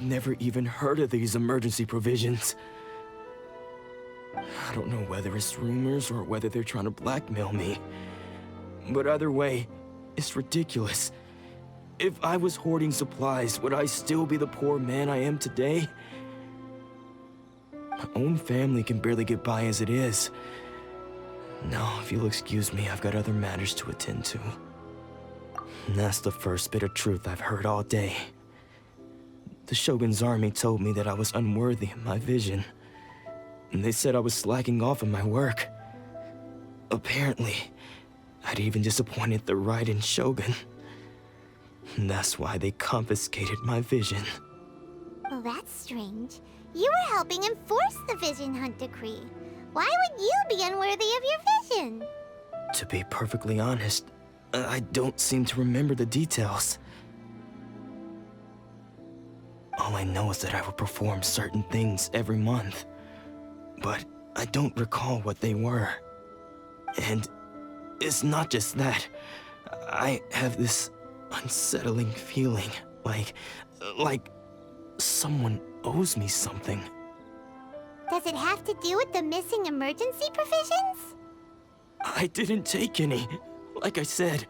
I've never even heard of these emergency provisions. I don't know whether it's rumors or whether they're trying to blackmail me. But either way, it's ridiculous. If I was hoarding supplies, would I still be the poor man I am today? My own family can barely get by as it is. Now, if you'll excuse me, I've got other matters to attend to. And that's the first bit of truth I've heard all day. The Shogun's army told me that I was unworthy of my vision. And they said I was slacking off in my work. Apparently, I'd even disappointed the Raiden Shogun. And that's why they confiscated my vision. Well, that's strange. You were helping enforce the Vision Hunt Decree. Why would you be unworthy of your vision? To be perfectly honest, I don't seem to remember the details. All I know is that I would perform certain things every month. But I don't recall what they were. And it's not just that. I have this unsettling feeling, like someone owes me something. Does it have to do with the missing emergency provisions? I didn't take any. Like I said,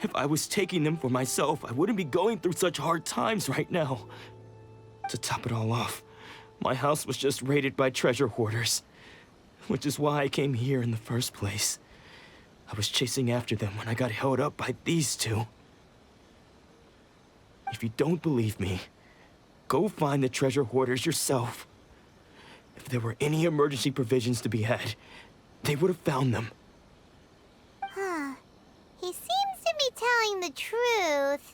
if I was taking them for myself, I wouldn't be going through such hard times right now. To top it all off, my house was just raided by treasure hoarders, which is why I came here in the first place. I was chasing after them when I got held up by these two. If you don't believe me, go find the treasure hoarders yourself. If there were any emergency provisions to be had, they would have found them. Huh. He seems to be telling the truth.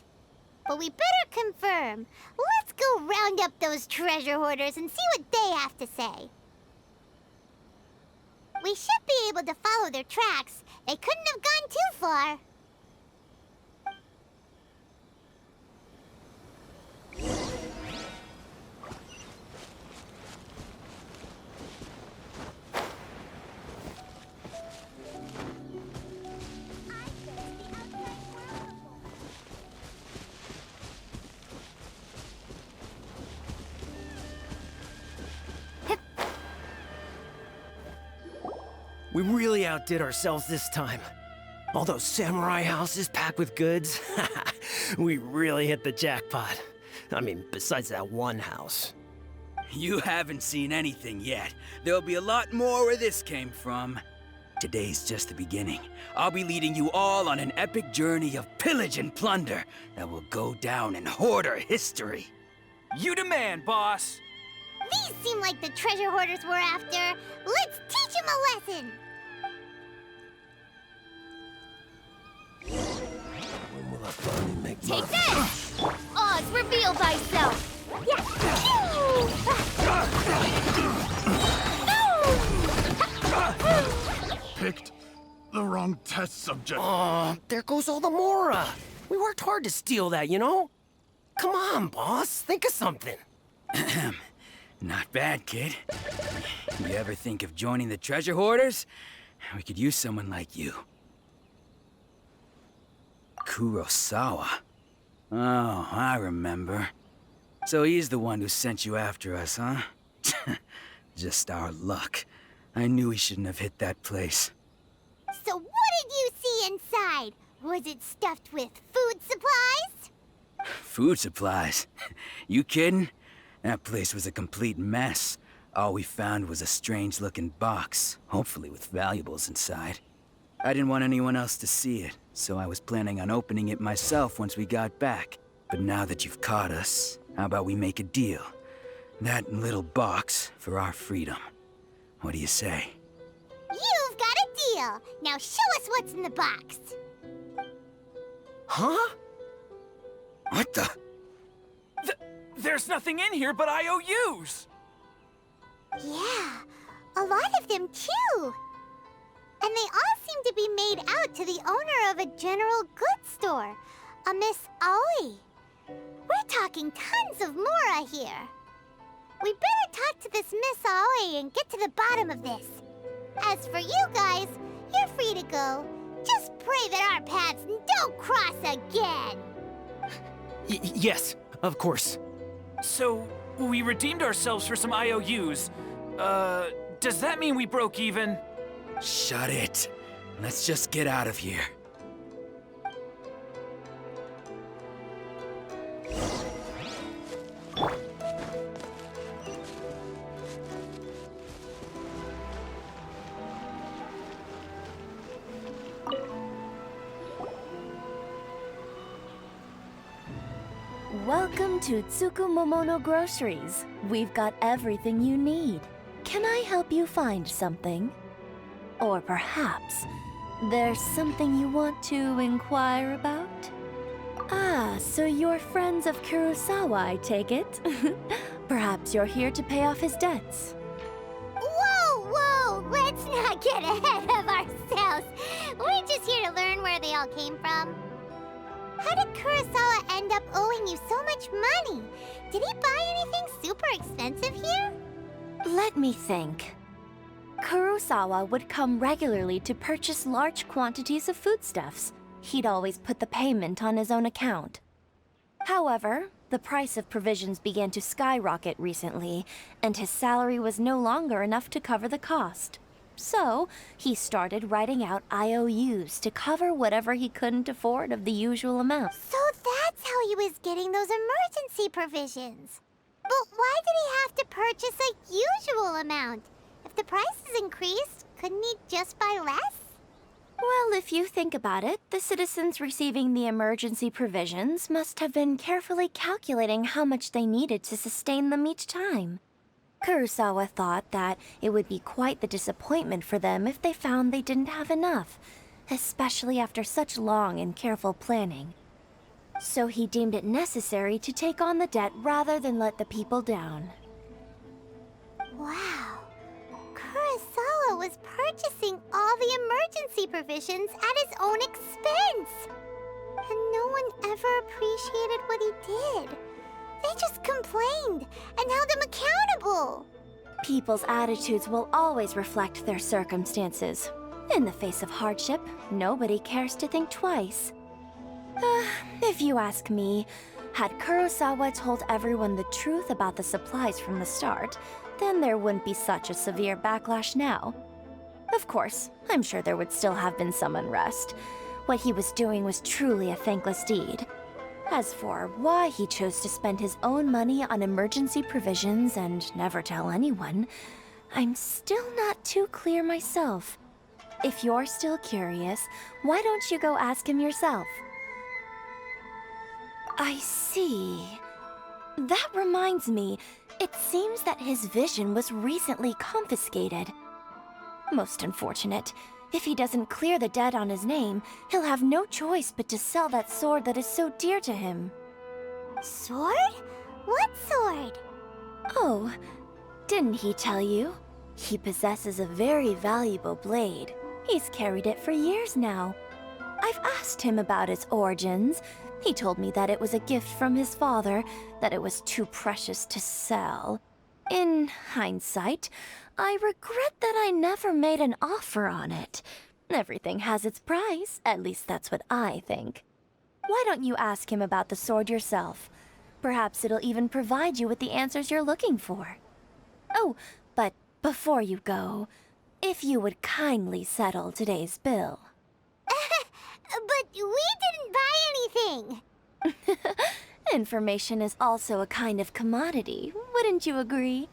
But we better confirm. Let's go round up those treasure hoarders and see what they have to say. We should be able to follow their tracks. They couldn't have gone too far. We really outdid ourselves this time. All those samurai houses packed with goods. We really hit the jackpot. I mean, besides that one house. You haven't seen anything yet. There'll be a lot more where this came from. Today's just the beginning. I'll be leading you all on an epic journey of pillage and plunder that will go down in hoarder history. You demand, boss! These seem like the treasure hoarders we're after. Let's teach them a lesson! When will I finally make Take this! Oz, reveal thyself! Picked the wrong test subject. Oh, there goes all the Mora. We worked hard to steal that, you know? Come on, boss. Think of something. Not bad, kid. You ever think of joining the treasure hoarders? We could use someone like you. Kurosawa. Oh, I remember. So he's the one who sent you after us, huh? Just our luck. I knew he shouldn't have hit that place. So what did you see inside? Was it stuffed with food supplies? Food supplies? You kidding? That place was a complete mess. All we found was a strange-looking box, hopefully with valuables inside. I didn't want anyone else to see it, so I was planning on opening it myself once we got back. But now that you've caught us, how about we make a deal? That little box for our freedom. What do you say? You've got a deal. Now show us what's in the box. Huh? What the? There's nothing in here but IOUs! Yeah, a lot of them too. And they all seem to be made out to the owner of a general goods store, a Miss Aoi. We're talking tons of Mora here. We better talk to this Miss Aoi and get to the bottom of this. As for you guys, you're free to go. Just pray that our paths don't cross again. Yes, of course. So, we redeemed ourselves for some IOUs. Does that mean we broke even? Shut it. Let's just get out of here. Welcome to Tsukumomono Groceries. We've got everything you need. Can I help you find something? Or perhaps there's something you want to inquire about? Ah, so you're friends of Kurosawa, I take it? Perhaps you're here to pay off his debts. Whoa, whoa! Let's not get ahead of ourselves. We're just here to learn where they all came from. How did Kurosawa end up owing you so much money? Did he buy anything super expensive here? Let me think. Kurosawa would come regularly to purchase large quantities of foodstuffs. He'd always put the payment on his own account. However, the price of provisions began to skyrocket recently, and his salary was no longer enough to cover the cost. So, he started writing out IOUs to cover whatever he couldn't afford of the usual amount. So that's how he was getting those emergency provisions. But why did he have to purchase a usual amount? If the prices increased, couldn't he just buy less? Well, if you think about it, the citizens receiving the emergency provisions must have been carefully calculating how much they needed to sustain them each time. Kurosawa thought that it would be quite the disappointment for them if they found they didn't have enough, especially after such long and careful planning. So he deemed it necessary to take on the debt rather than let the people down. Wow. Kurosawa was purchasing all the emergency provisions at his own expense. And no one ever appreciated what he did. They just complained and held him accountable. People's attitudes will always reflect their circumstances. In the face of hardship, nobody cares to think twice. If you ask me, had Kurosawa told everyone the truth about the supplies from the start, then there wouldn't be such a severe backlash now. Of course, I'm sure there would still have been some unrest. What he was doing was truly a thankless deed. As for why he chose to spend his own money on emergency provisions and never tell anyone, I'm still not too clear myself. If you're still curious, why don't you go ask him yourself? I see. That reminds me, it seems that his vision was recently confiscated. Most unfortunate. If he doesn't clear the debt on his name, he'll have no choice but to sell that sword that is so dear to him. Sword? What sword? Oh, didn't he tell you? He possesses a very valuable blade. He's carried it for years now. I've asked him about its origins. He told me that it was a gift from his father, that it was too precious to sell. In hindsight, I regret that I never made an offer on it. Everything has its price, at least that's what I think. Why don't you ask him about the sword yourself? Perhaps it'll even provide you with the answers you're looking for. Oh, but before you go, if you would kindly settle today's bill. But we didn't buy anything. Information is also a kind of commodity, wouldn't you agree?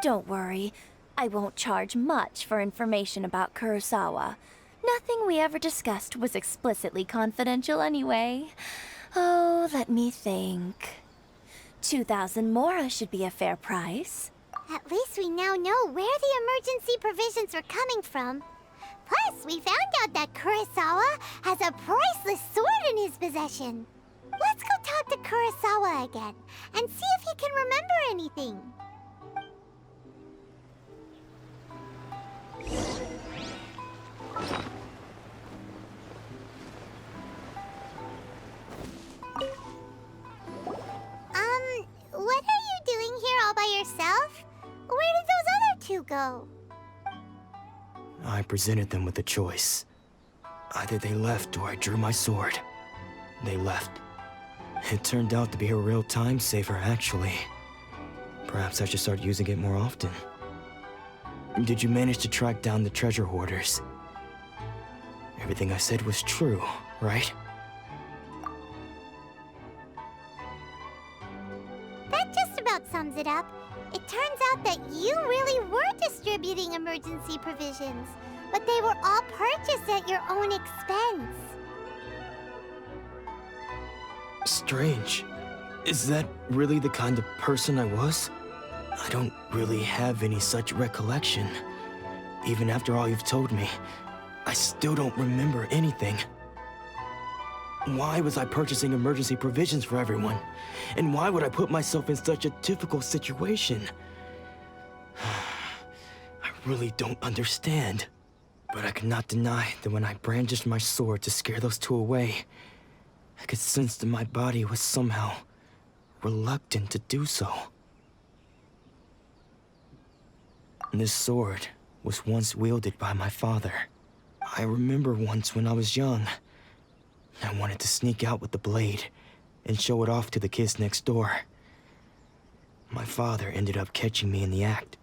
Don't worry, I won't charge much for information about Kurosawa. Nothing we ever discussed was explicitly confidential anyway. Oh, let me think. 2,000 mora should be a fair price. At least we now know where the emergency provisions were coming from. Plus, we found out that Kurosawa has a priceless sword in his possession. Let's go talk to Kurosawa again and see if he can remember anything. What are you doing here all by yourself? Where did those other two go? I presented them with a choice. Either they left or I drew my sword. They left. It turned out to be a real time saver, actually. Perhaps I should start using it more often. Did you manage to track down the treasure hoarders? Everything I said was true, right? That just about sums it up. It turns out that you really were distributing emergency provisions, but they were all purchased at your own expense. Strange. Is that really the kind of person I was? I don't really have any such recollection. Even after all you've told me, I still don't remember anything. Why was I purchasing emergency provisions for everyone? And why would I put myself in such a difficult situation? I really don't understand. But I cannot deny that when I brandished my sword to scare those two away, I could sense that my body was somehow reluctant to do so. This sword was once wielded by my father. I remember once when I was young, I wanted to sneak out with the blade and show it off to the kids next door. My father ended up catching me in the act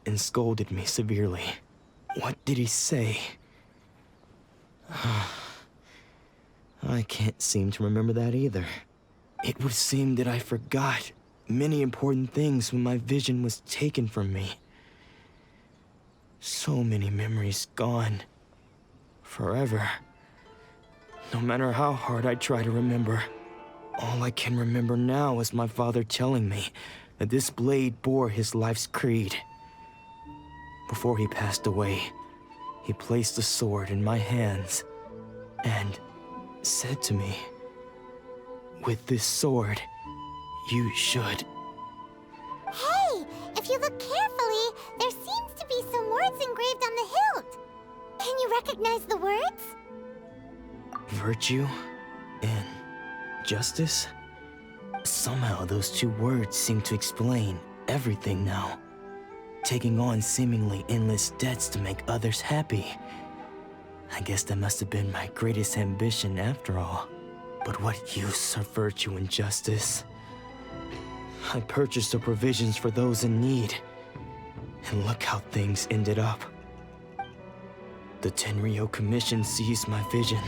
and scolded me severely. What did he say? I can't seem to remember that either. It would seem that I forgot many important things when my vision was taken from me. So many memories gone. Forever. No matter how hard I try to remember, all I can remember now is my father telling me that this blade bore his life's creed. Before he passed away, he placed the sword in my hands and said to me, "With this sword, you should..." Hey, if you look carefully, there seems to be some words engraved on the hilt. Can you recognize the words? Virtue and justice? Somehow those two words seem to explain everything now. Taking on seemingly endless debts to make others happy. I guess that must have been my greatest ambition after all. But what use are virtue and justice? I purchased the provisions for those in need, and look how things ended up. The Tenryo Commission seized my vision,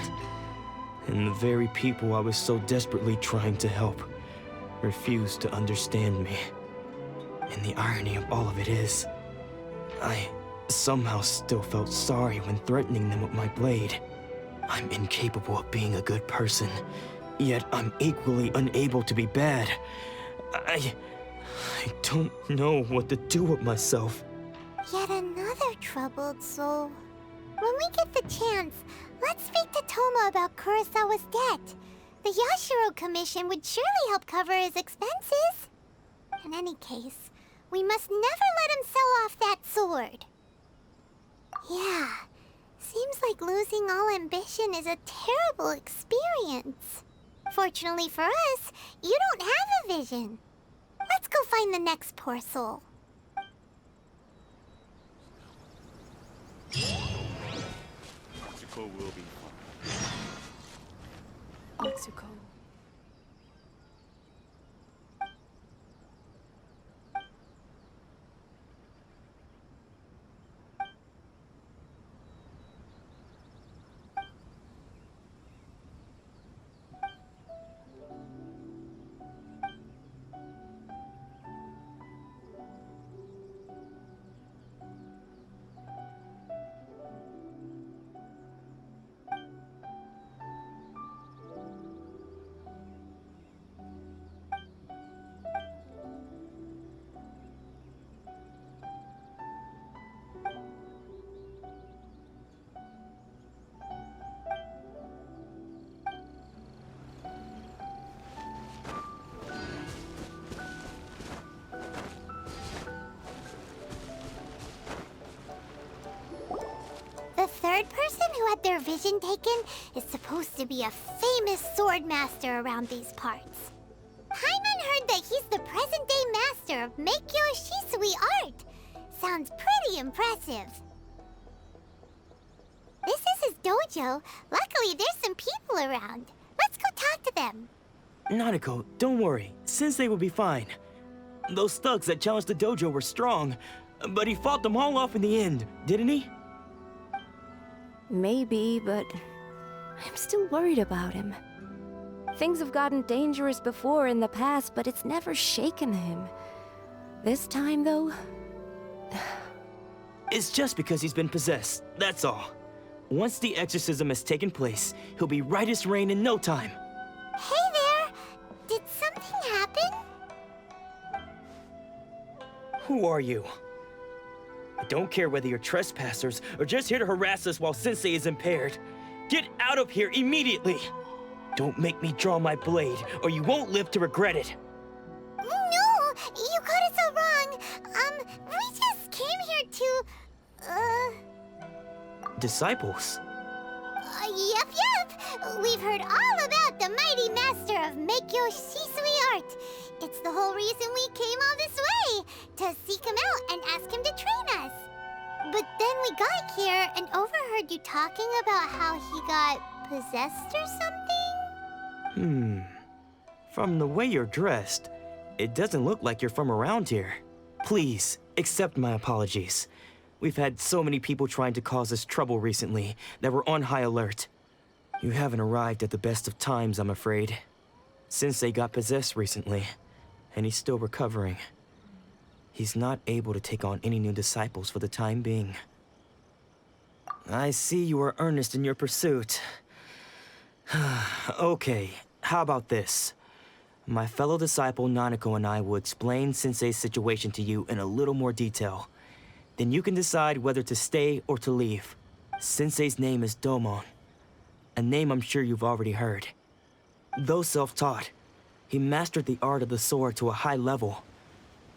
and the very people I was so desperately trying to help refused to understand me. And the irony of all of it is, I somehow still felt sorry when threatening them with my blade. I'm incapable of being a good person, yet I'm equally unable to be bad. I don't know what to do with myself. Yet another troubled soul. When we get the chance, let's speak to Toma about Kurosawa's debt. The Yashiro Commission would surely help cover his expenses. In any case, we must never let him sell off that sword. Yeah, seems like losing all ambition is a terrible experience. Fortunately for us, you don't have a vision. Let's go find the next poor soul. Mexico will be Mexico. The third person who had their vision taken is supposed to be a famous sword master around these parts. Paimon heard that he's the present-day master of Meikyo Shisui art. Sounds pretty impressive. This is his dojo. Luckily, there's some people around. Let's go talk to them. Nanako, don't worry. Sensei will be fine. Those thugs that challenged the dojo were strong, but he fought them all off in the end, didn't he? Maybe, but I'm still worried about him. Things have gotten dangerous before in the past, but it's never shaken him. This time, though... It's just because he's been possessed, that's all. Once the exorcism has taken place, he'll be right as rain in no time. Hey there! Did something happen? Who are you? I don't care whether you're trespassers or just here to harass us while Sensei is impaired. Get out of here immediately! Don't make me draw my blade, or you won't live to regret it. No! You got it so wrong! We just came here to... Disciples? Yep. We've heard all about the mighty master of miHoYo Shisui art. It's the whole reason we came all this way, to seek him out and ask him to train us. But then we got here and overheard you talking about how he got possessed or something? From the way you're dressed, it doesn't look like you're from around here. Please, accept my apologies. We've had so many people trying to cause us trouble recently that we're on high alert. You haven't arrived at the best of times, I'm afraid. Sensei got possessed recently, and he's still recovering. He's not able to take on any new disciples for the time being. I see you are earnest in your pursuit. Okay, how about this? My fellow disciple Nanako and I will explain Sensei's situation to you in a little more detail. Then you can decide whether to stay or to leave. Sensei's name is Domon, a name I'm sure you've already heard. Though self-taught, he mastered the art of the sword to a high level.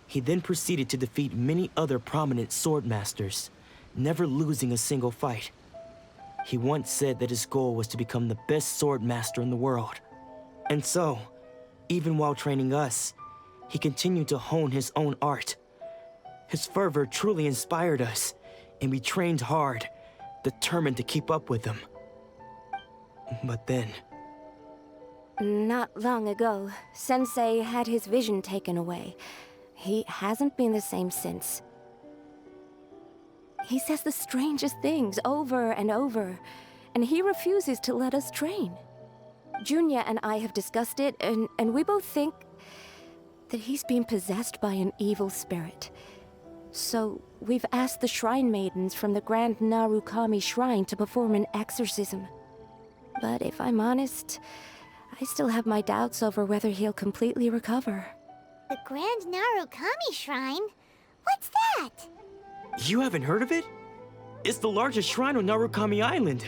He then proceeded to defeat many other prominent sword masters, never losing a single fight. He once said that his goal was to become the best sword master in the world. And so, even while training us, he continued to hone his own art. His fervor truly inspired us, and we trained hard, determined to keep up with him. But then... Not long ago, Sensei had his vision taken away. He hasn't been the same since. He says the strangest things over and over, and he refuses to let us train. Junya and I have discussed it, and we both think that he's been possessed by an evil spirit. So, we've asked the Shrine Maidens from the Grand Narukami Shrine to perform an exorcism. But if I'm honest, I still have my doubts over whether he'll completely recover. The Grand Narukami Shrine? What's that? You haven't heard of it? It's the largest shrine on Narukami Island.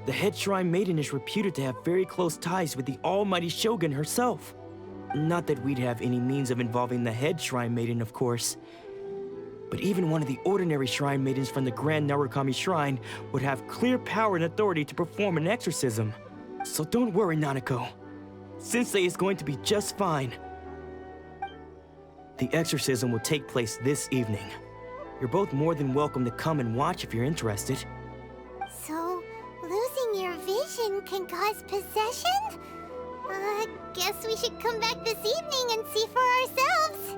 The head shrine maiden is reputed to have very close ties with the almighty Shogun herself. Not that we'd have any means of involving the head shrine maiden, of course. But even one of the ordinary shrine maidens from the Grand Narukami Shrine would have clear power and authority to perform an exorcism. So don't worry, Nanako. Sensei is going to be just fine. The exorcism will take place this evening. You're both more than welcome to come and watch if you're interested. So, losing your vision can cause possession? Guess we should come back this evening and see for ourselves.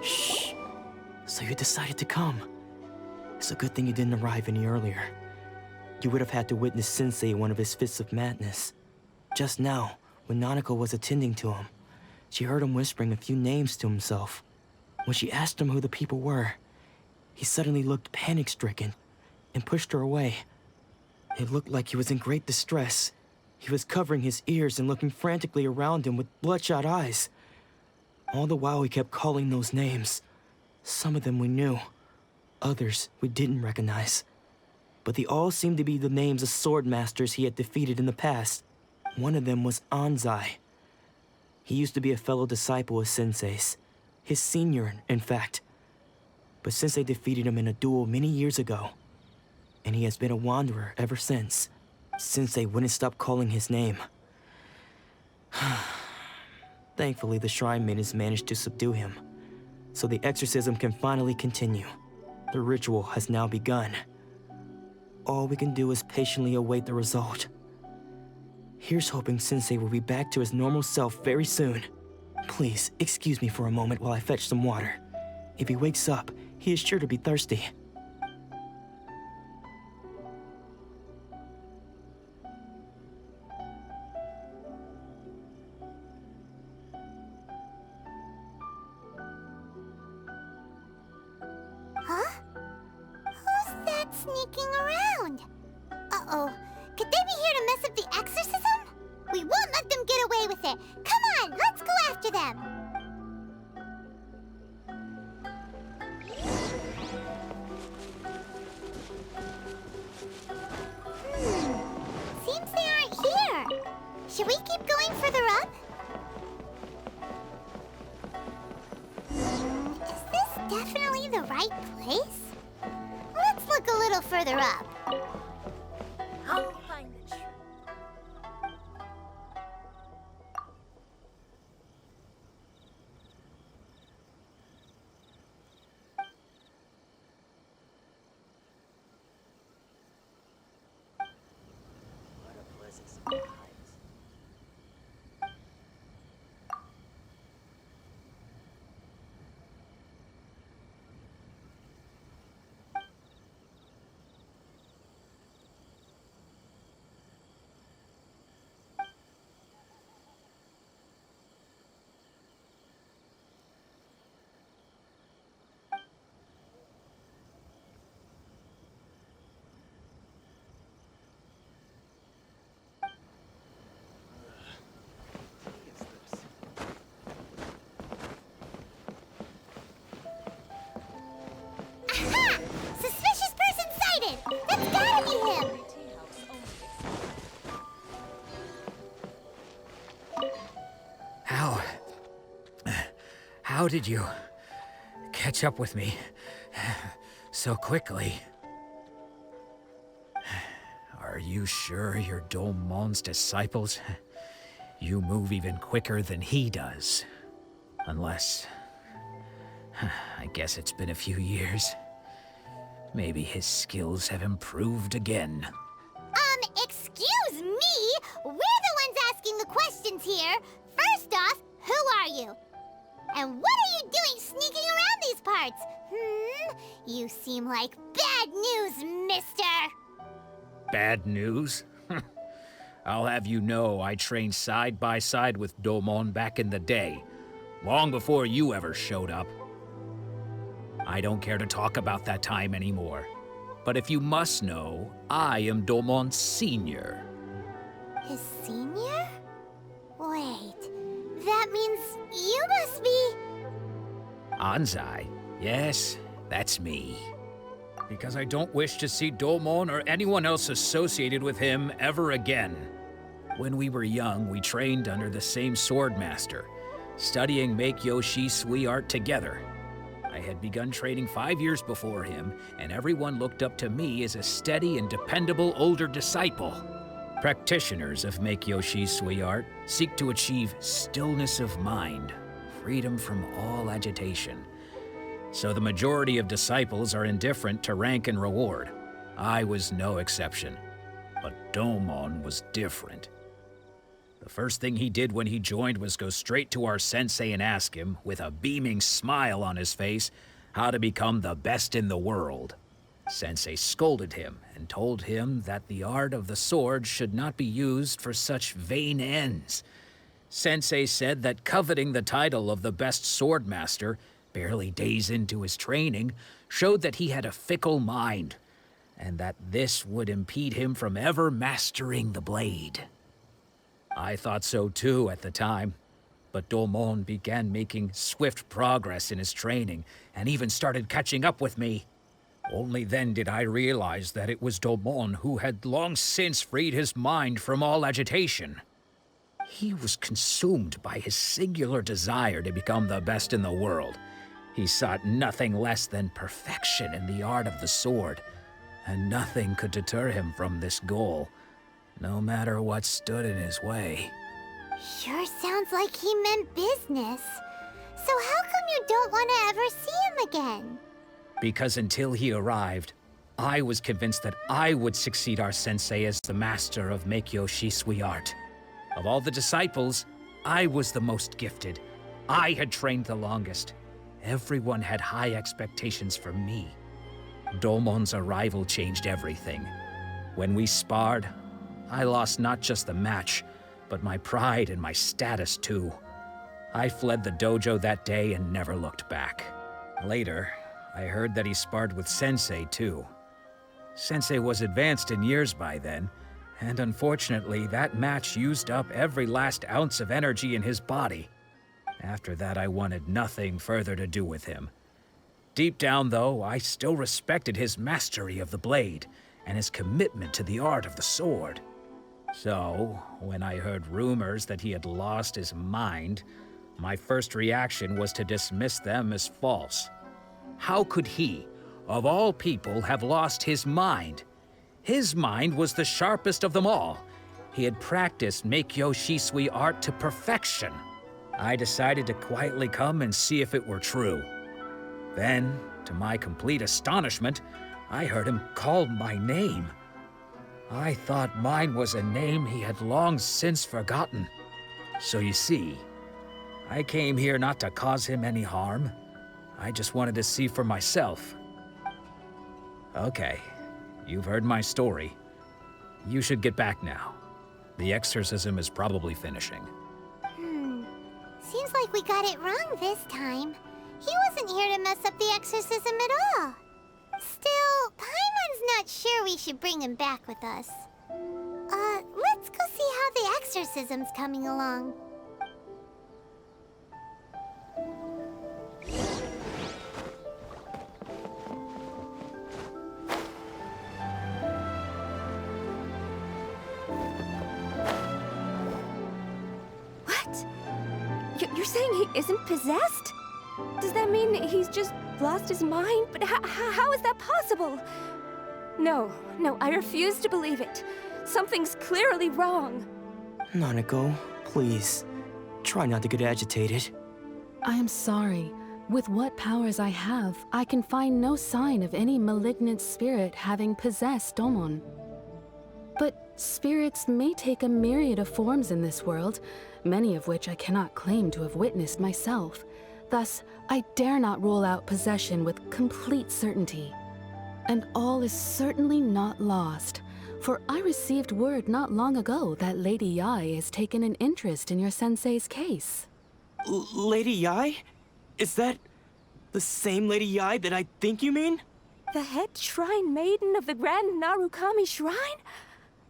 Shh. So you decided to come. It's a good thing you didn't arrive any earlier. You would have had to witness Sensei in one of his fits of madness. Just now, when Nanako was attending to him, she heard him whispering a few names to himself. When she asked him who the people were, he suddenly looked panic-stricken and pushed her away. It looked like he was in great distress. He was covering his ears and looking frantically around him with bloodshot eyes. All the while he kept calling those names. Some of them we knew, others we didn't recognize. But they all seemed to be the names of sword masters he had defeated in the past. One of them was Anzai. He used to be a fellow disciple of Sensei's, his senior, in fact. But Sensei defeated him in a duel many years ago, and he has been a wanderer ever since. Sensei wouldn't stop calling his name. Thankfully, the Shrine Maidens managed to subdue him, so the exorcism can finally continue. The ritual has now begun. all we can do is patiently await the result. Here's hoping Sensei will be back to his normal self very soon. Please, excuse me for a moment while I fetch some water. If he wakes up, he is sure to be thirsty. Huh? Who's that sneaking around? Uh-oh. Could they be here to mess up the exorcism? We won't let them get away with it. Come on, let's go after them. Seems they aren't here. Should we keep going further up? Is this definitely the right place? Let's look a little further up. I'll find the truth. Aha! Suspicious person sighted! That's gotta be him! How did you catch up with me so quickly? Are you sure you're Domon's disciples? You move even quicker than he does. Unless... I guess it's been a few years. Maybe his skills have improved again. Excuse me? We're the ones asking the questions here. First off, who are you? And what are you doing sneaking around these parts? You seem like bad news, mister. Bad news? I'll have you know I trained side by side with Domon back in the day, long before you ever showed up. I don't care to talk about that time anymore. But if you must know, I am Domon's senior. His senior? Wait, that means you must be... Anzai? Yes, that's me. Because I don't wish to see Domon or anyone else associated with him ever again. When we were young, we trained under the same swordmaster, studying miHoYo Shui art together. I had begun training 5 years before him, and everyone looked up to me as a steady and dependable older disciple. Practitioners of miHoYo Shui art seek to achieve stillness of mind, freedom from all agitation. So the majority of disciples are indifferent to rank and reward. I was no exception. But Domon was different. The first thing he did when he joined was go straight to our sensei and ask him, with a beaming smile on his face, how to become the best in the world. Sensei scolded him and told him that the art of the sword should not be used for such vain ends. Sensei said that coveting the title of the best swordmaster, barely days into his training, showed that he had a fickle mind, and that this would impede him from ever mastering the blade. I thought so too at the time, but Domon began making swift progress in his training, and even started catching up with me. Only then did I realize that it was Domon who had long since freed his mind from all agitation. He was consumed by his singular desire to become the best in the world. He sought nothing less than perfection in the art of the sword, and nothing could deter him from this goal, no matter what stood in his way. Sure sounds like he meant business. So how come you don't want to ever see him again? Because until he arrived, I was convinced that I would succeed our sensei as the master of miHoYo Shisui art. Of all the disciples, I was the most gifted. I had trained the longest. Everyone had high expectations for me. Domon's arrival changed everything. When we sparred, I lost not just the match, but my pride and my status too. I fled the dojo that day and never looked back. Later, I heard that he sparred with Sensei too. Sensei was advanced in years by then, and unfortunately that match used up every last ounce of energy in his body. After that, I wanted nothing further to do with him. Deep down, though, I still respected his mastery of the blade and his commitment to the art of the sword. So, when I heard rumors that he had lost his mind, my first reaction was to dismiss them as false. How could he, of all people, have lost his mind? His mind was the sharpest of them all. He had practiced miHoYo Shisui art to perfection. I decided to quietly come and see if it were true. Then, to my complete astonishment, I heard him call my name. I thought mine was a name he had long since forgotten. So you see, I came here not to cause him any harm. I just wanted to see for myself. Okay, you've heard my story. You should get back now. The exorcism is probably finishing. Seems like we got it wrong this time. He wasn't here to mess up the exorcism at all. Still, Paimon's not sure we should bring him back with us. Let's go see how the exorcism's coming along. You're saying he isn't possessed? Does that mean he's just lost his mind? But how is that possible? No, I refuse to believe it. Something's clearly wrong. Nanako, please. Try not to get agitated. I am sorry. With what powers I have, I can find no sign of any malignant spirit having possessed Domon. But spirits may take a myriad of forms in this world, many of which I cannot claim to have witnessed myself. Thus, I dare not rule out possession with complete certainty. And all is certainly not lost, for I received word not long ago that Lady Yae has taken an interest in your sensei's case. Lady Yae? Is that the same Lady Yae that I think you mean? The head shrine maiden of the Grand Narukami Shrine?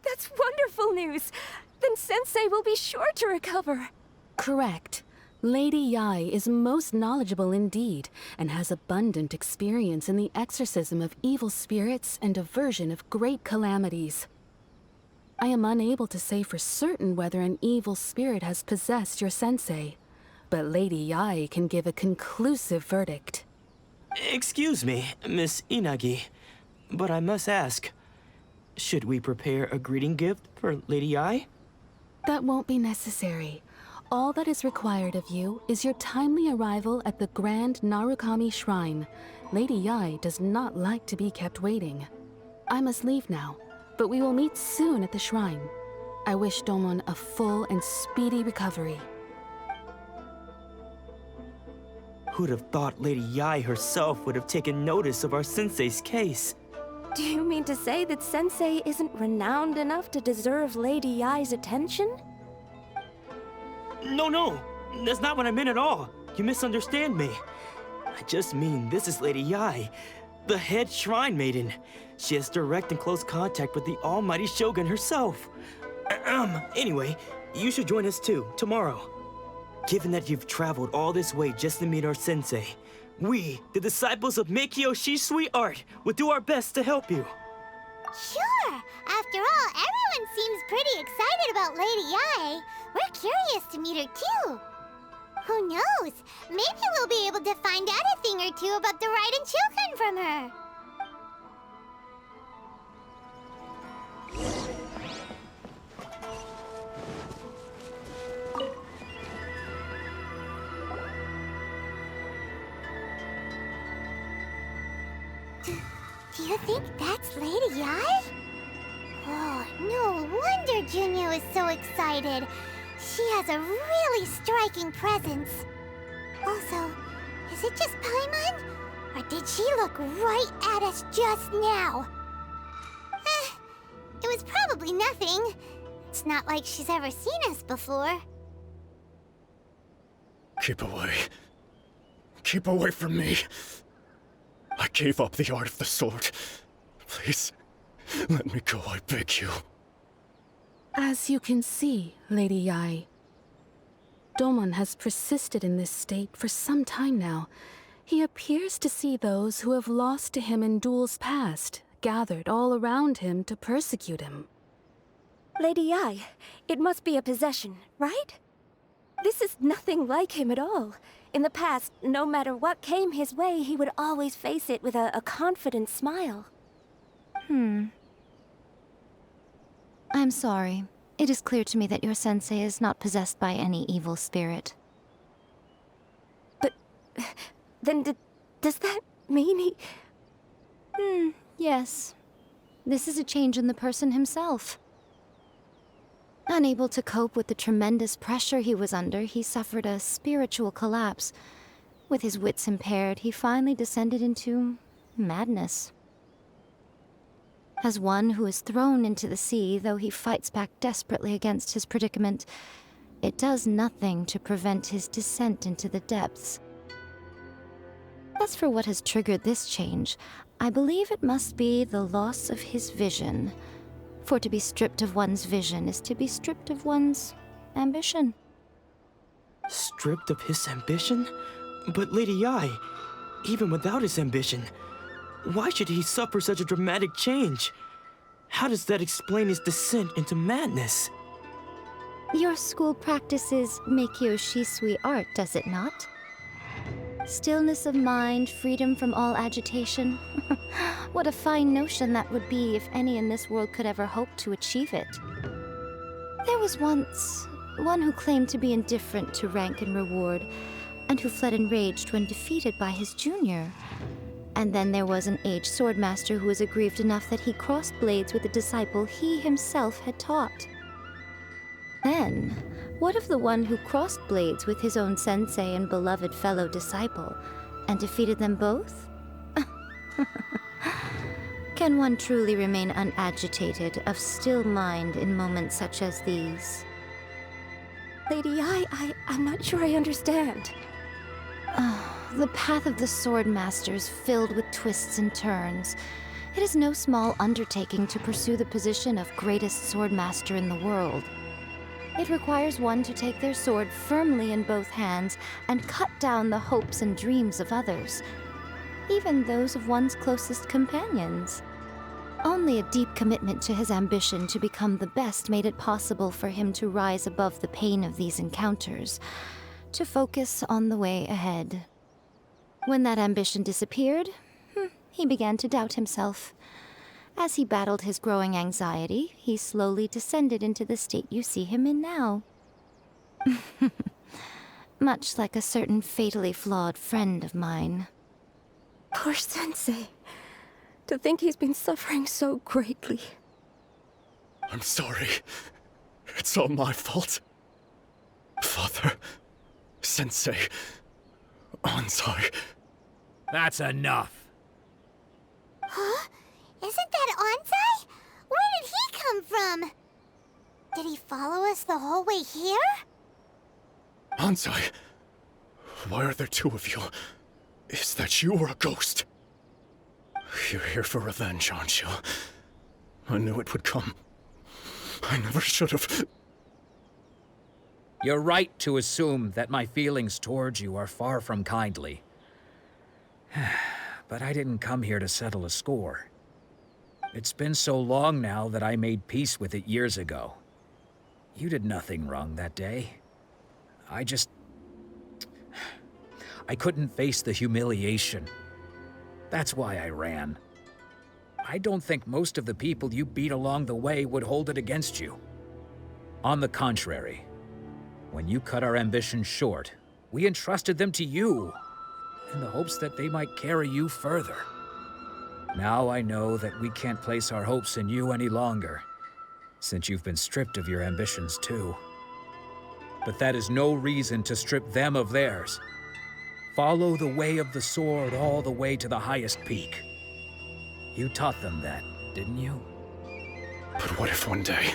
That's wonderful news! Then Sensei will be sure to recover. Correct. Lady Yae is most knowledgeable indeed, and has abundant experience in the exorcism of evil spirits and aversion of great calamities. I am unable to say for certain whether an evil spirit has possessed your sensei, but Lady Yae can give a conclusive verdict. Excuse me, Miss Inagi, but I must ask, should we prepare a greeting gift for Lady Yae? That won't be necessary. All that is required of you is your timely arrival at the Grand Narukami Shrine. Lady Yae does not like to be kept waiting. I must leave now, but we will meet soon at the shrine. I wish Domon a full and speedy recovery. Who'd have thought Lady Yae herself would have taken notice of our sensei's case? Do you mean to say that Sensei isn't renowned enough to deserve Lady Yae's attention? No, that's not what I meant at all. You misunderstand me. I just mean this is Lady Yae, the head shrine maiden. She has direct and close contact with the almighty Shogun herself. Anyway, you should join us too, tomorrow. Given that you've traveled all this way just to meet our sensei, we, the disciples of miHoYo Shisui art, will do our best to help you. Sure! After all, everyone seems pretty excited about Lady Yae. We're curious to meet her too. Who knows? Maybe we'll be able to find out a thing or two about the Raiden children from her. Do you think that's Junior is so excited. She has a really striking presence. Also, is it just Paimon? Or did she look right at us just now? It was probably nothing. It's not like she's ever seen us before. Keep away. Keep away from me. I gave up the art of the sword. Please, let me go, I beg you. As you can see, Lady Yai, Domon has persisted in this state for some time now. He appears to see those who have lost to him in duels past, gathered all around him to persecute him. Lady Yai, it must be a possession, right? This is nothing like him at all. In the past, no matter what came his way, he would always face it with a confident smile. I'm sorry. It is clear to me that your sensei is not possessed by any evil spirit. But then does that mean he... Yes. This is a change in the person himself. Unable to cope with the tremendous pressure he was under, he suffered a spiritual collapse. With his wits impaired, he finally descended into madness. As one who is thrown into the sea, though he fights back desperately against his predicament, it does nothing to prevent his descent into the depths. As for what has triggered this change, I believe it must be the loss of his vision. For to be stripped of one's vision is to be stripped of one's ambition. Stripped of his ambition? But Lady Yai, even without his ambition, why should he suffer such a dramatic change? How does that explain his descent into madness? Your school practices miHoYo Shisui art, does it not? Stillness of mind, freedom from all agitation. What a fine notion that would be if any in this world could ever hope to achieve it. There was once one who claimed to be indifferent to rank and reward, and who fled enraged when defeated by his junior. And then there was an aged swordmaster who was aggrieved enough that he crossed blades with a disciple he himself had taught. Then, what of the one who crossed blades with his own sensei and beloved fellow disciple, and defeated them both? Can one truly remain unagitated, of still mind in moments such as these? Lady Yai, I'm not sure I understand. The path of the Swordmaster is filled with twists and turns. It is no small undertaking to pursue the position of greatest Swordmaster in the world. It requires one to take their sword firmly in both hands and cut down the hopes and dreams of others, even those of one's closest companions. Only a deep commitment to his ambition to become the best made it possible for him to rise above the pain of these encounters, to focus on the way ahead. When that ambition disappeared, he began to doubt himself. As he battled his growing anxiety, he slowly descended into the state you see him in now. Much like a certain fatally flawed friend of mine. Poor Sensei. To think he's been suffering so greatly. I'm sorry. It's all my fault. Father, Sensei, Anzai. That's enough. Huh? Isn't that Anzai? Where did he come from? Did he follow us the whole way here? Anzai, why are there two of you? Is that you or a ghost? You're here for revenge, aren't you? I knew it would come. I never should have. You're right to assume that my feelings towards you are far from kindly. But I didn't come here to settle a score. It's been so long now that I made peace with it years ago. You did nothing wrong that day. I couldn't face the humiliation. That's why I ran. I don't think most of the people you beat along the way would hold it against you. On the contrary, when you cut our ambitions short, we entrusted them to you, in the hopes that they might carry you further. Now I know that we can't place our hopes in you any longer. since you've been stripped of your ambitions too. But that is no reason to strip them of theirs. Follow the way of the sword all the way to the highest peak. You taught them that, didn't you? But what if one day,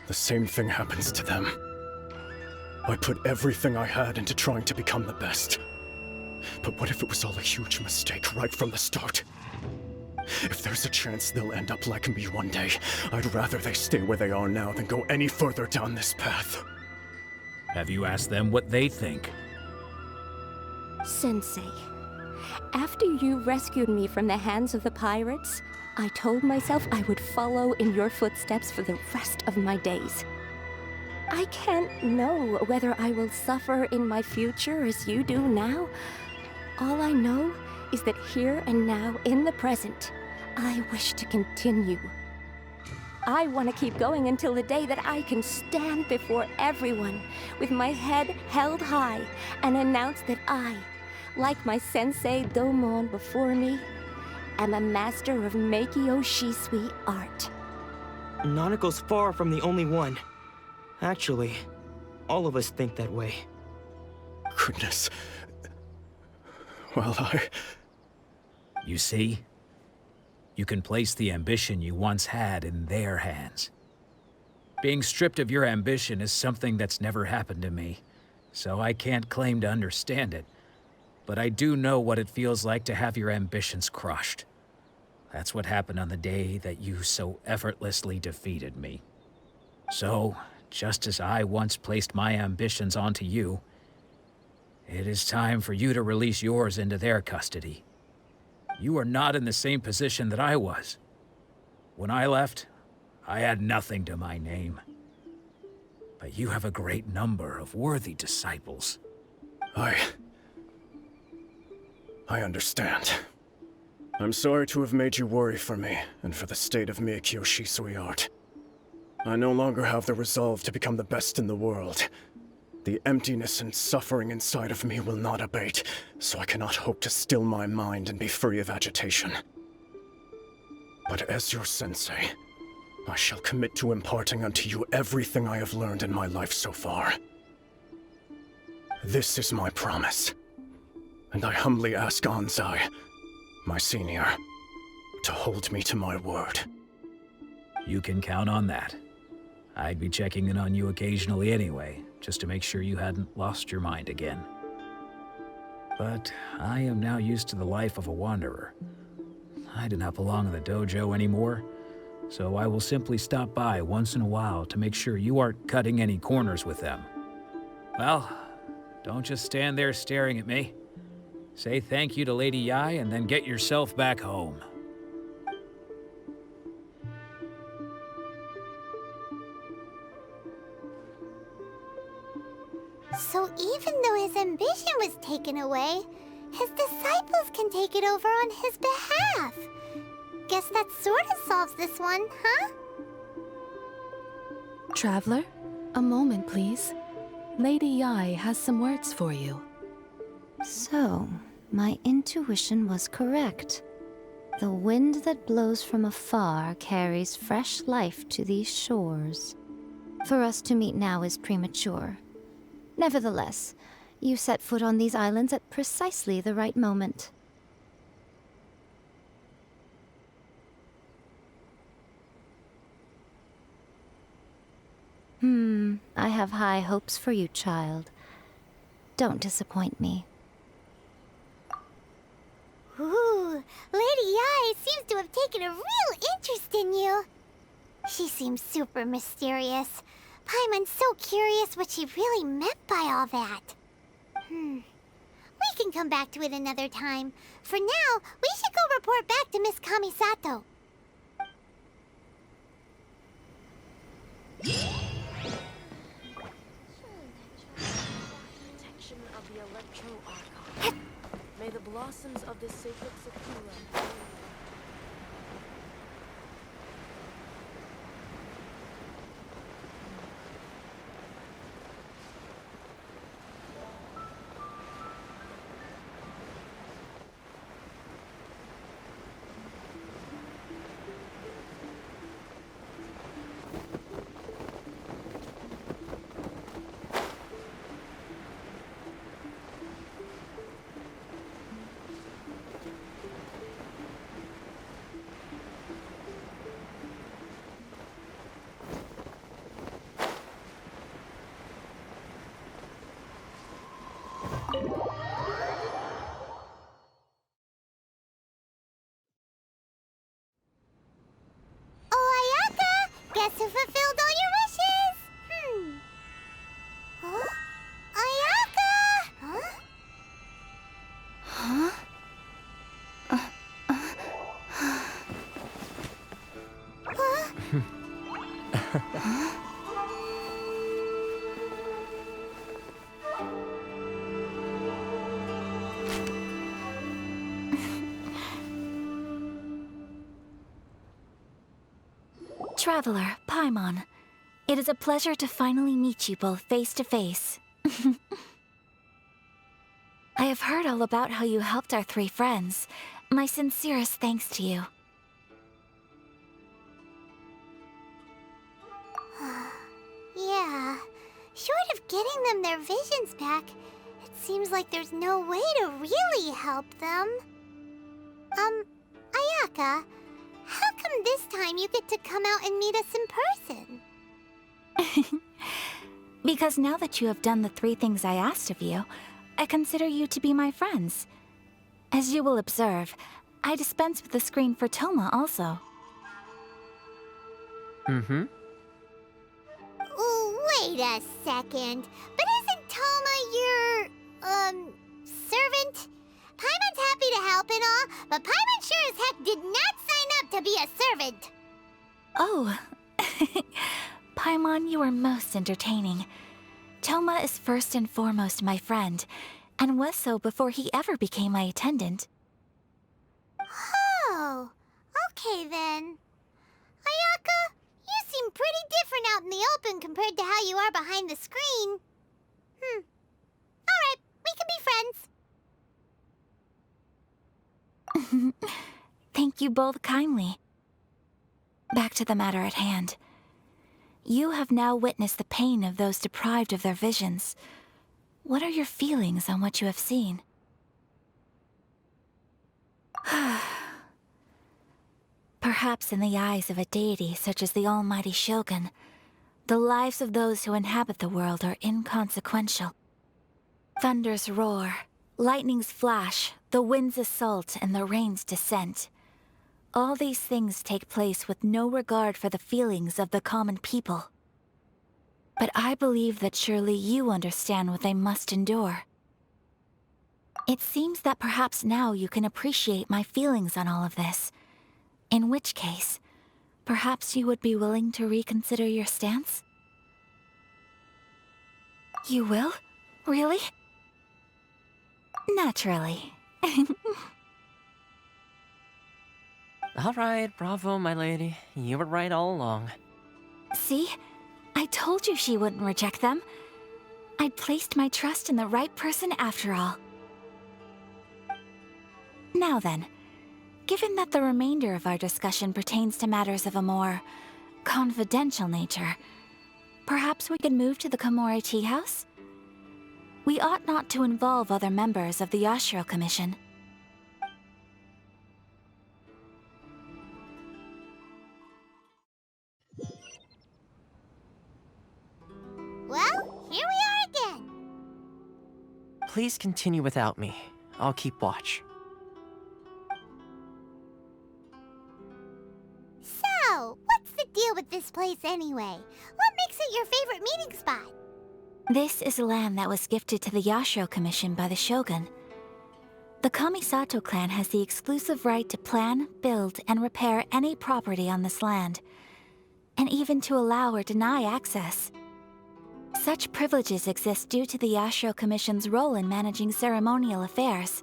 the same thing happens to them? I put everything I had into trying to become the best. But what if it was all a huge mistake right from the start? If there's a chance they'll end up like me one day, I'd rather they stay where they are now than go any further down this path. Have you asked them what they think? Sensei, after you rescued me from the hands of the pirates, I told myself I would follow in your footsteps for the rest of my days. I can't know whether I will suffer in my future as you do now. All I know is that here and now, in the present, I wish to continue. I want to keep going until the day that I can stand before everyone with my head held high and announce that I, like my sensei Domon before me, am a master of miHoYo Shisui art. Nanako's far from the only one. Actually, all of us think that way. Goodness. Well, You see? You can place the ambition you once had in their hands. Being stripped of your ambition is something that's never happened to me, so I can't claim to understand it. But I do know what it feels like to have your ambitions crushed. That's what happened on the day that you so effortlessly defeated me. So, just as I once placed my ambitions onto you, it is time for you to release yours into their custody. You are not in the same position that I was. When I left, I had nothing to my name. But you have a great number of worthy disciples. I understand. I'm sorry to have made you worry for me, and for the state of miHoYo Shisui art. I no longer have the resolve to become the best in the world. The emptiness and suffering inside of me will not abate, so I cannot hope to still my mind and be free of agitation. But as your sensei, I shall commit to imparting unto you everything I have learned in my life so far. This is my promise, and I humbly ask Anzai, my senior, to hold me to my word. You can count on that. I'd be checking in on you occasionally anyway, just to make sure you hadn't lost your mind again. But I am now used to the life of a wanderer. I do not belong in the dojo anymore, so I will simply stop by once in a while to make sure you aren't cutting any corners with them. Well, don't just stand there staring at me. Say thank you to Lady Yai and then get yourself back home. So even though his ambition was taken away, his disciples can take it over on his behalf. Guess that sort of solves this one, huh? Traveler, a moment, please. Lady Yai has some words for you. So, my intuition was correct. The wind that blows from afar carries fresh life to these shores. For us to meet now is premature. Nevertheless, you set foot on these islands at precisely the right moment. I have high hopes for you, child. Don't disappoint me. Ooh, Lady Yai seems to have taken a real interest in you. She seems super mysterious. Paimon's so curious what she really meant by all that. We can come back to it another time. For now, we should go report back to Miss Kamisato. Protection of the Electro Archon. May the blossoms of the sacred Sakura. Traveler, Paimon. It is a pleasure to finally meet you both face to face. I have heard all about how you helped our 3 friends. My sincerest thanks to you. Yeah. Short of getting them their visions back, it seems like there's no way to really help them. Ayaka, how come this time you get to come out and meet us in person? Because now that you have done the 3 things I asked of you, I consider you to be my friends. As you will observe, I dispense with the screen for Toma also. Mm-hmm. Wait a second. But isn't Toma your, servant? Paimon's happy to help and all, but Paimon sure as heck did not sign up to be a servant. Oh. Paimon, you are most entertaining. Toma is first and foremost my friend, and was so before he ever became my attendant. Oh, okay then. Ayaka, you seem pretty different out in the open compared to how you are behind the screen. Alright, we can be friends. Thank you both kindly. Back to the matter at hand. You have now witnessed the pain of those deprived of their visions. What are your feelings on what you have seen? Perhaps in the eyes of a deity such as the almighty Shogun, the lives of those who inhabit the world are inconsequential. Thunders roar, lightnings flash, the winds assault, and the rains descent. All these things take place with no regard for the feelings of the common people. But I believe that surely you understand what they must endure. It seems that perhaps now you can appreciate my feelings on all of this. In which case, perhaps you would be willing to reconsider your stance? You will? Really? Naturally. All right, bravo, my lady. You were right all along. See? I told you she wouldn't reject them. I'd placed my trust in the right person after all. Now then, given that the remainder of our discussion pertains to matters of a more confidential nature, perhaps we could move to the Komori Tea House? We ought not to involve other members of the Yashiro Commission. Well, here we are again. Please continue without me. I'll keep watch. So, what's the deal with this place anyway? What makes it your favorite meeting spot? This is land that was gifted to the Yashiro Commission by the Shogun. The Kamisato clan has the exclusive right to plan, build, and repair any property on this land, and even to allow or deny access. Such privileges exist due to the Yashiro Commission's role in managing ceremonial affairs.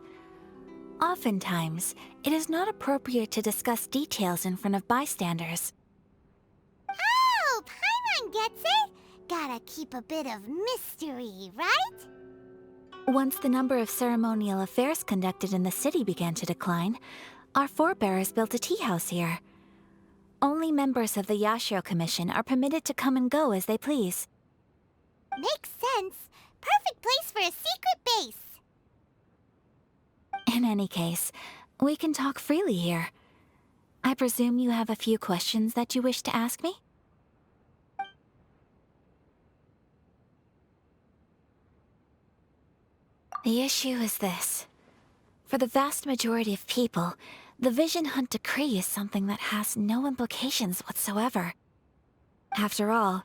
Oftentimes, it is not appropriate to discuss details in front of bystanders. Oh, Paimon gets it! Gotta keep a bit of mystery, right? Once the number of ceremonial affairs conducted in the city began to decline, our forebears built a tea house here. Only members of the Yashiro Commission are permitted to come and go as they please. Makes sense. Perfect place for a secret base. In any case, we can talk freely here. I presume you have a few questions that you wish to ask me? The issue is this. For the vast majority of people, the Vision Hunt Decree is something that has no implications whatsoever. After all,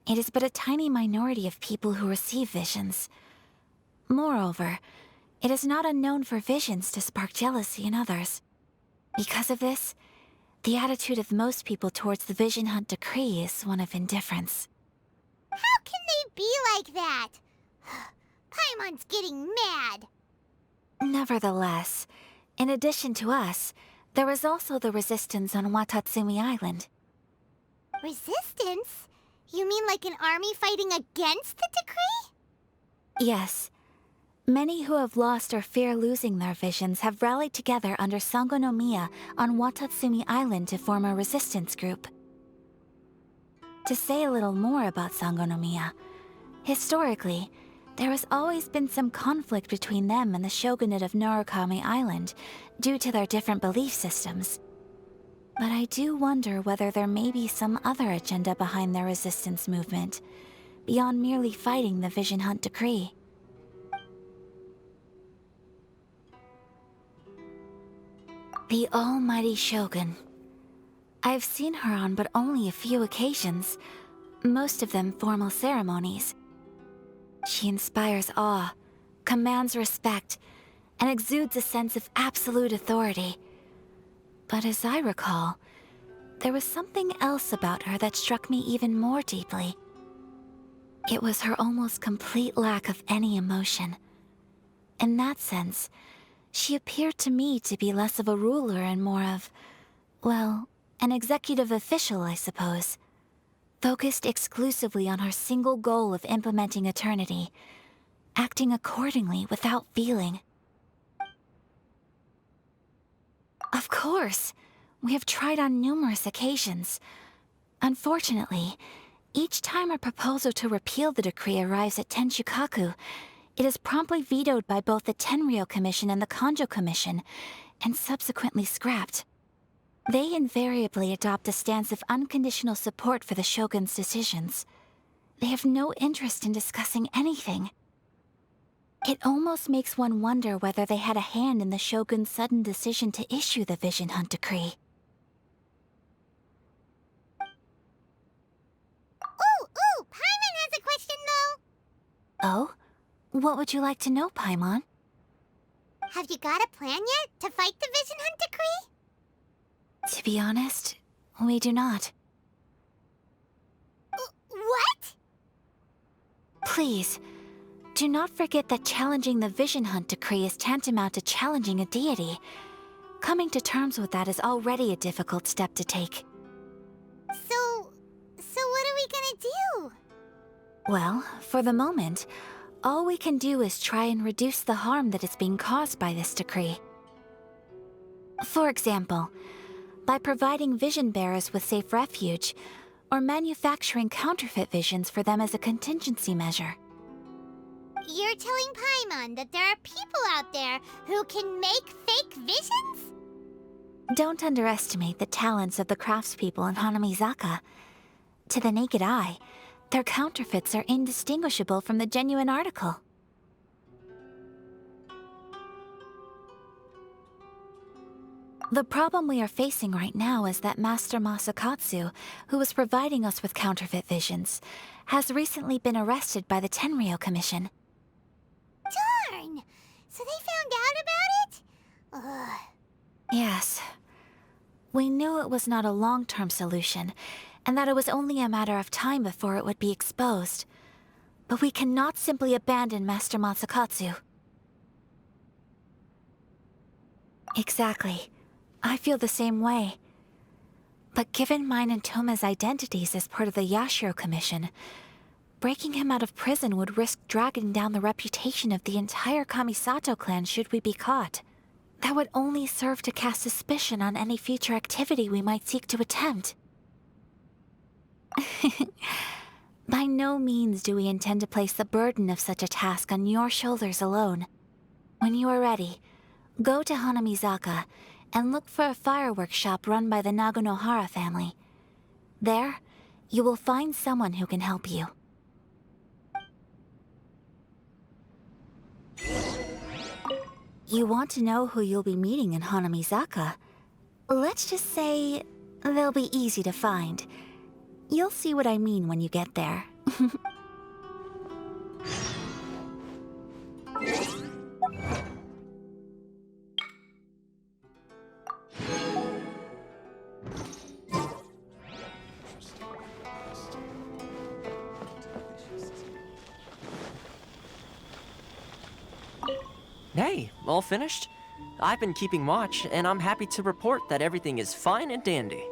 it is but a tiny minority of people who receive visions. Moreover, it is not unknown for visions to spark jealousy in others. Because of this, The attitude of most people towards the Vision Hunt decree is one of indifference. How can they be like that? Paimon's getting mad. Nevertheless, in addition to us, there is also the resistance on Watatsumi Island. Resistance? You mean like an army fighting against the decree? Yes. Many who have lost or fear losing their visions have rallied together under Sangonomiya on Watatsumi Island to form a resistance group. To say a little more about Sangonomiya, historically, there has always been some conflict between them and the shogunate of Narukami Island due to their different belief systems. But I do wonder whether there may be some other agenda behind their resistance movement, beyond merely fighting the Vision Hunt decree. The almighty Shogun. I've seen her on but only a few occasions, most of them formal ceremonies. She inspires awe, commands respect, and exudes a sense of absolute authority. But as I recall, there was something else about her that struck me even more deeply. It was her almost complete lack of any emotion. In that sense, she appeared to me to be less of a ruler and more of, well, an executive official, I suppose. Focused exclusively on her single goal of implementing eternity, acting accordingly without feeling. Of course, we have tried on numerous occasions. Unfortunately, each time a proposal to repeal the decree arrives at Tenshukaku, it is promptly vetoed by both the Tenryou Commission and the Kanjo Commission, and subsequently scrapped. They invariably adopt a stance of unconditional support for the Shogun's decisions. They have no interest in discussing anything. It almost makes one wonder whether they had a hand in the Shogun's sudden decision to issue the Vision Hunt decree. Ooh, Paimon has a question though. Oh? What would you like to know, Paimon? Have you got a plan yet to fight the Vision Hunt decree? To be honest, we do not. What? Please, do not forget that challenging the Vision Hunt decree is tantamount to challenging a deity. Coming to terms with that is already a difficult step to take. So what are we gonna do? Well, for the moment, all we can do is try and reduce the harm that is being caused by this decree. For example, by providing vision bearers with safe refuge, or manufacturing counterfeit visions for them as a contingency measure. You're telling Paimon that there are people out there who can make fake visions? Don't underestimate the talents of the craftspeople in Hanamizaka. To the naked eye, their counterfeits are indistinguishable from the genuine article. The problem we are facing right now is that Master Masakatsu, who was providing us with counterfeit visions, has recently been arrested by the Tenryou Commission. Darn! So they found out about it? Ugh. Yes. We knew it was not a long-term solution, and that it was only a matter of time before it would be exposed. But we cannot simply abandon Master Masakatsu. Exactly. I feel the same way. But given mine and Toma's identities as part of the Yashiro Commission, breaking him out of prison would risk dragging down the reputation of the entire Kamisato clan should we be caught. That would only serve to cast suspicion on any future activity we might seek to attempt. By no means do we intend to place the burden of such a task on your shoulders alone. When you are ready, go to Hanamizaka and look for a fireworks shop run by the Naganohara family. There, you will find someone who can help you. You want to know who you'll be meeting in Hanamizaka? Let's just say they'll be easy to find. You'll see what I mean when you get there. Hey, all finished? I've been keeping watch, and I'm happy to report that everything is fine and dandy.